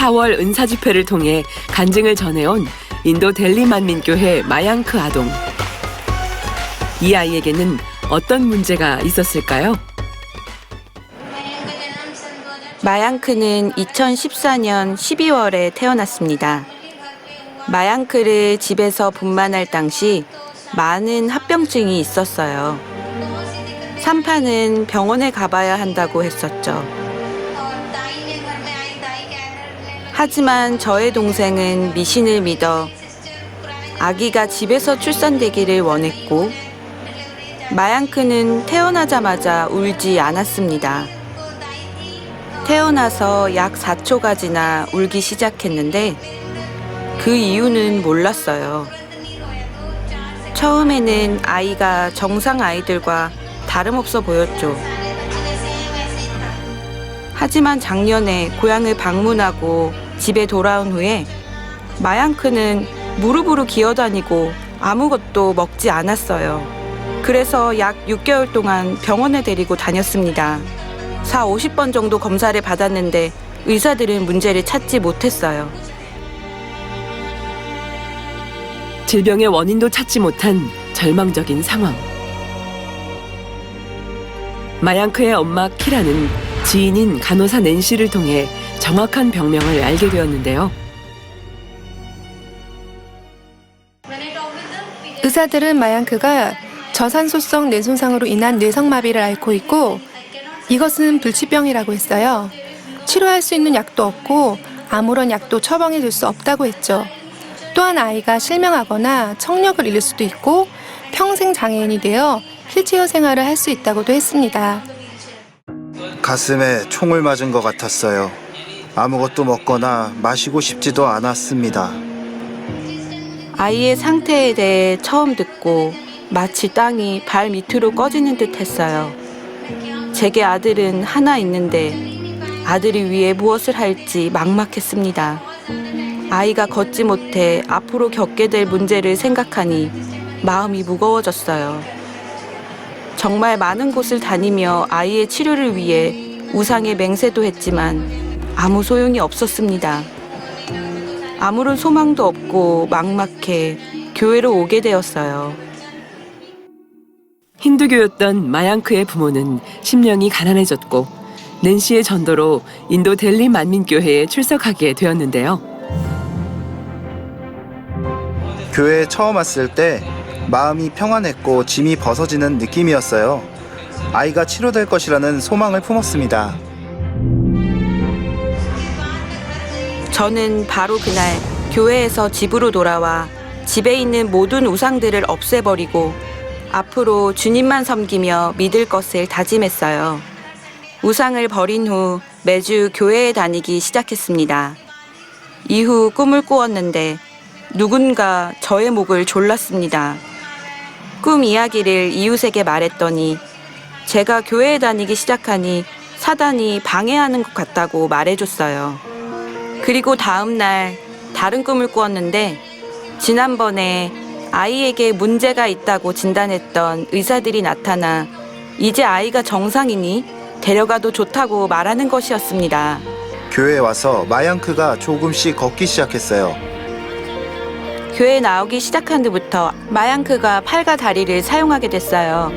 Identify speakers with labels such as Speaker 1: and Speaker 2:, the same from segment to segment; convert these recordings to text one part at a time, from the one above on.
Speaker 1: 4월 은사 집회를 통해 간증을 전해온 인도 델리 만민교회 마양크 아동. 이 아이에게는 어떤 문제가 있었을까요?
Speaker 2: 마양크는 2014년 12월에 태어났습니다. 마양크를 집에서 분만할 당시 많은 합병증이 있었어요. 산파는 병원에 가봐야 한다고 했었죠. 하지만 저의 동생은 미신을 믿어 아기가 집에서 출산되기를 원했고, 마양크는 태어나자마자 울지 않았습니다. 태어나서 약 4초가 지나 울기 시작했는데 그 이유는 몰랐어요. 처음에는 아이가 정상 아이들과 다름없어 보였죠. 하지만 작년에 고향을 방문하고 집에 돌아온 후에 마양크는 무릎으로 기어다니고 아무것도 먹지 않았어요. 그래서 약 6개월 동안 병원에 데리고 다녔습니다. 40-50번 정도 검사를 받았는데 의사들은 문제를 찾지 못했어요.
Speaker 1: 질병의 원인도 찾지 못한 절망적인 상황. 마양크의 엄마 키라는 지인인 간호사 낸시를 통해 정확한 병명을 알게 되었는데요.
Speaker 3: 의사들은 마양크가 저산소성 뇌손상으로 인한 뇌성마비를 앓고 있고, 이것은 불치병이라고 했어요. 치료할 수 있는 약도 없고 아무런 약도 처방해 줄 수 없다고 했죠. 또한 아이가 실명하거나 청력을 잃을 수도 있고 평생 장애인이 되어 휠체어 생활을 할 수 있다고도 했습니다.
Speaker 4: 가슴에 총을 맞은 것 같았어요. 아무것도 먹거나 마시고 싶지도 않았습니다.
Speaker 2: 아이의 상태에 대해 처음 듣고 마치 땅이 발 밑으로 꺼지는 듯 했어요. 제게 아들은 하나 있는데 아들을 위해 무엇을 할지 막막했습니다. 아이가 걷지 못해 앞으로 겪게 될 문제를 생각하니 마음이 무거워졌어요. 정말 많은 곳을 다니며 아이의 치료를 위해 우상에 맹세도 했지만 아무 소용이 없었습니다. 아무런 소망도 없고 막막해 교회로 오게 되었어요.
Speaker 1: 힌두교였던 마양크의 부모는 심령이 가난해졌고 낸시의 전도로 인도 델리 만민교회에 출석하게 되었는데요.
Speaker 4: 교회에 처음 왔을 때 마음이 평안했고 짐이 벗어지는 느낌이었어요. 아이가 치료될 것이라는 소망을 품었습니다.
Speaker 2: 저는 바로 그날 교회에서 집으로 돌아와 집에 있는 모든 우상들을 없애버리고 앞으로 주님만 섬기며 믿을 것을 다짐했어요. 우상을 버린 후 매주 교회에 다니기 시작했습니다. 이후 꿈을 꾸었는데 누군가 저의 목을 졸랐습니다. 꿈 이야기를 이웃에게 말했더니 제가 교회에 다니기 시작하니 사단이 방해하는 것 같다고 말해줬어요. 그리고 다음 날 다른 꿈을 꾸었는데 지난번에 아이에게 문제가 있다고 진단했던 의사들이 나타나 이제 아이가 정상이니 데려가도 좋다고 말하는 것이었습니다.
Speaker 4: 교회에 와서 마양크가 조금씩 걷기 시작했어요.
Speaker 2: 교회에 나오기 시작한 뒤부터 마양크가 팔과 다리를 사용하게 됐어요.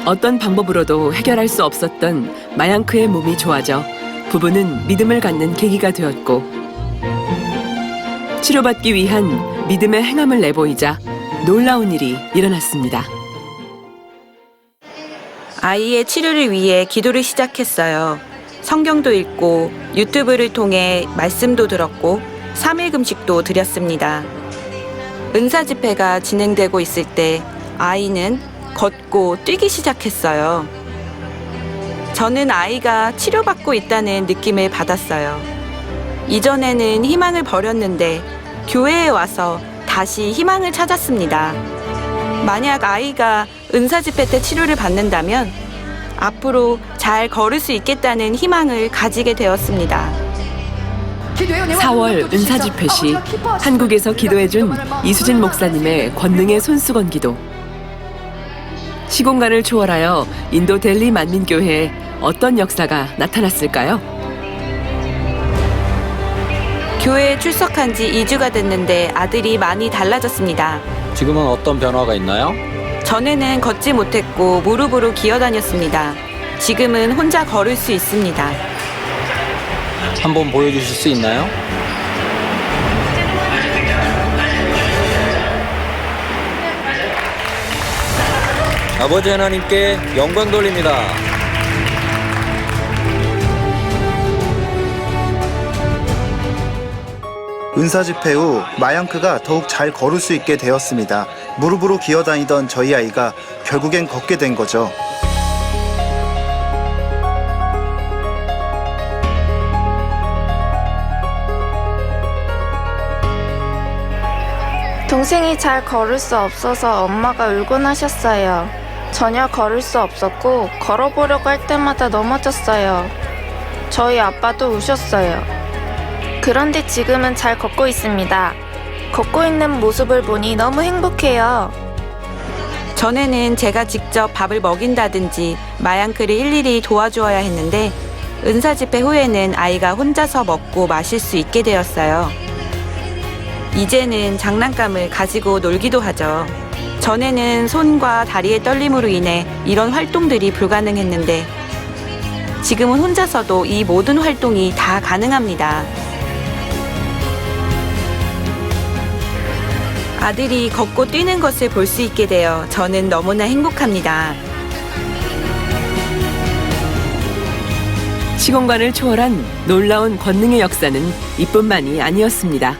Speaker 1: 어떤 방법으로도 해결할 수 없었던 마양크의 몸이 좋아져 부부는 믿음을 갖는 계기가 되었고, 치료받기 위한 믿음의 행함을 내보이자 놀라운 일이 일어났습니다.
Speaker 2: 아이의 치료를 위해 기도를 시작했어요. 성경도 읽고 유튜브를 통해 말씀도 들었고 3일 금식도 드렸습니다. 은사 집회가 진행되고 있을 때 아이는 걷고 뛰기 시작했어요. 저는 아이가 치료받고 있다는 느낌을 받았어요. 이전에는 희망을 버렸는데 교회에 와서 다시 희망을 찾았습니다. 만약 아이가 은사 집회 때 치료를 받는다면 앞으로 잘 걸을 수 있겠다는 희망을 가지게 되었습니다.
Speaker 1: 4월 은사 집회 시 한국에서 기도해준 이수진 목사님의 권능의 손수건 기도. 시공간을 초월하여 인도 델리 만민교회에 어떤 역사가 나타났을까요?
Speaker 2: 교회에 출석한 지 2주가 됐는데 아들이 많이 달라졌습니다.
Speaker 5: 지금은 어떤 변화가 있나요?
Speaker 2: 전에는 걷지 못했고 무릎으로 기어다녔습니다. 지금은 혼자 걸을 수 있습니다.
Speaker 5: 한번 보여주실 수 있나요? 아버지 하나님께 영광 돌립니다.
Speaker 4: 은사 집회 후 마양크가 더욱 잘 걸을 수 있게 되었습니다. 무릎으로 기어다니던 저희 아이가 결국엔 걷게 된 거죠.
Speaker 6: 동생이 잘 걸을 수 없어서 엄마가 울곤 하셨어요. 전혀 걸을 수 없었고 걸어보려고 할 때마다 넘어졌어요. 저희 아빠도 우셨어요. 그런데 지금은 잘 걷고 있습니다. 걷고 있는 모습을 보니 너무 행복해요.
Speaker 2: 전에는 제가 직접 밥을 먹인다든지 마양크를 일일이 도와주어야 했는데 은사 집회 후에는 아이가 혼자서 먹고 마실 수 있게 되었어요. 이제는 장난감을 가지고 놀기도 하죠. 전에는 손과 다리의 떨림으로 인해 이런 활동들이 불가능했는데 지금은 혼자서도 이 모든 활동이 다 가능합니다. 아들이 걷고 뛰는 것을 볼 수 있게 되어 저는 너무나 행복합니다.
Speaker 1: 시공간을 초월한 놀라운 권능의 역사는 이뿐만이 아니었습니다.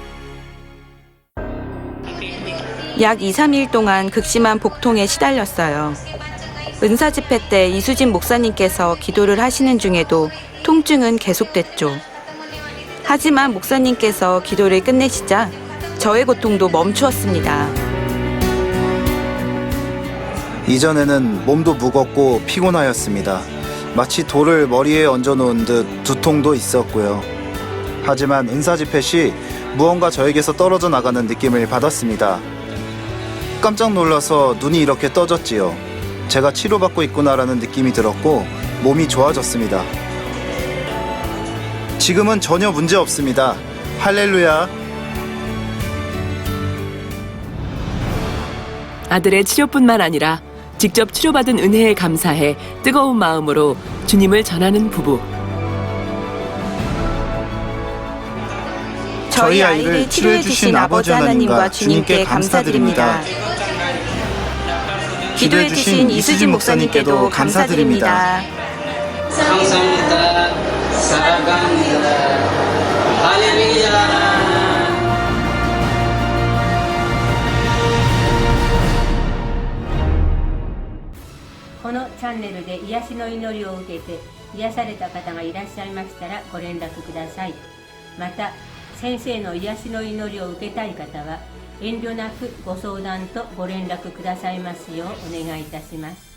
Speaker 2: 약 2, 3일 동안 극심한 복통에 시달렸어요. 은사 집회 때 이수진 목사님께서 기도를 하시는 중에도 통증은 계속됐죠. 하지만 목사님께서 기도를 끝내시자 저의 고통도 멈추었습니다.
Speaker 4: 이전에는 몸도 무겁고 피곤하였습니다. 마치 돌을 머리에 얹어놓은 듯 두통도 있었고요. 하지만 은사 집회 시 무언가 저에게서 떨어져 나가는 느낌을 받았습니다. 깜짝 놀라서 눈이 이렇게 떠졌지요. 제가 치료받고 있구나라는 느낌이 들었고 몸이 좋아졌습니다. 지금은 전혀 문제 없습니다. 할렐루야.
Speaker 1: 아들의 치료뿐만 아니라 직접 치료받은 은혜에 감사해 뜨거운 마음으로 주님을 전하는 부부.
Speaker 2: 저희 아이를 치료해 주신 아버지 하나님과 주님께 감사드립니다. 기도해 주신 이수진 목사님께도 감사드립니다.
Speaker 7: 감사합니다. 사랑합니다. 할렐루야.
Speaker 8: このチャンネルで癒しの祈りを受けて癒された方がいらっしゃいましたらご連絡ください。また先生の癒しの祈りを受けたい方は遠慮なくご相談とご連絡くださいますようお願いいたします。